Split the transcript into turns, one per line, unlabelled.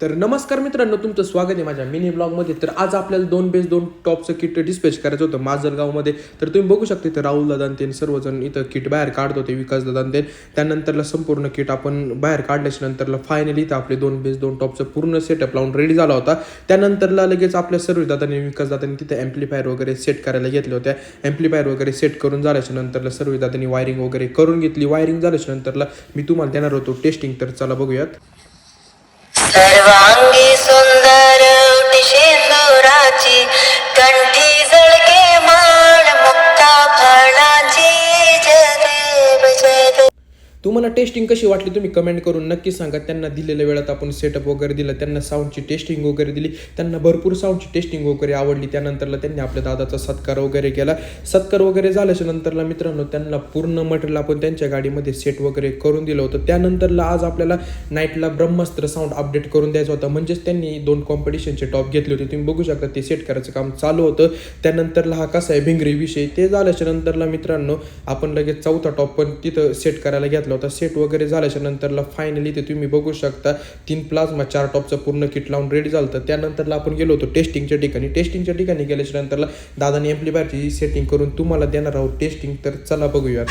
तर नमस्कार मित्रांनो, तुमचं स्वागत आहे माझ्या मिनी ब्लॉगमध्ये. तर आज आपल्याला 2 टॉपचं किट डिस्पॅच करायचं होतं माजलगावमध्ये. तर तुम्ही बघू शकता इथं राहुल दादा ते सर्वजण इथं किट बाहेर काढत होते, विकास दादा ते. त्यानंतरला संपूर्ण किट आपण बाहेर काढल्याच्या नंतरला फायनली इथं आपले 2 टॉपचं पूर्ण सेटअप लावून रेडी झाला होता. त्यानंतरला लगेच आपल्या सर्व दादांनी विकास दादांनी तिथं ॲम्प्लिफायर वगैरे सेट करायला घेतले होत्या. ॲम्प्लिफायर वगैरे सेट करून झाल्याच्या नंतरला सर्व दादांनी वायरिंग वगैरे करून घेतली. वायरिंग झाल्याच्या नंतरला मी तुम्हाला देणार होतो टेस्टिंग. तर चला बघूयात.
सर्वांगी सुंदर उटी शेंदुराची, कंठी झळके माळ मुक्ता फळाची. जयदेव जयदेव.
तुम्हाला टेस्टिंग कशी वाटली तुम्ही कमेंट करून नक्की सांगा. त्यांना दिलेल्या वेळात आपण सेटअप वगैरे दिलं, त्यांना साऊंडची टेस्टिंग वगैरे दिली, त्यांना भरपूर साऊंडची टेस्टिंग वगैरे आवडली. त्यानंतरला त्यांनी आपल्या दादाचा सत्कार वगैरे केला. सत्कार वगैरे झाल्याच्या नंतरला मित्रांनो त्यांना पूर्ण मटेरियल आपण त्यांच्या गाडीमध्ये सेट वगैरे करून दिलं होतं. त्यानंतरला आज आपल्याला नाईटला ब्रह्मास्त्र साऊंड अपडेट करून द्यायचा होता. म्हणजेच त्यांनी 2 कॉम्पिटिशनचे टॉप घेतले होते. तुम्ही बघू शकता ते सेट करायचं काम चालू होतं. त्यानंतरला हा कसा आहे भिंगरी विषय ते झाल्याच्या नंतरला मित्रांनो आपण लगेच 4था टॉप पण तिथं सेट करायला घेतला होता. सेट वगैरे झाल्याच्या नंतरला फायनली ते तुम्ही बघू शकता 3 प्लाझ्मा 4 टॉपचं पूर्ण किट लावून रेडी झालं. त्यानंतरला आपण गेलो होतो टेस्टिंगच्या ठिकाणी. टेस्टिंगच्या ठिकाणी गेल्याच्या नंतरला दादाने ॲम्प्लिफायरची सेटिंग करून तुम्हाला देणार आहोत टेस्टिंग. तर चला बघूया.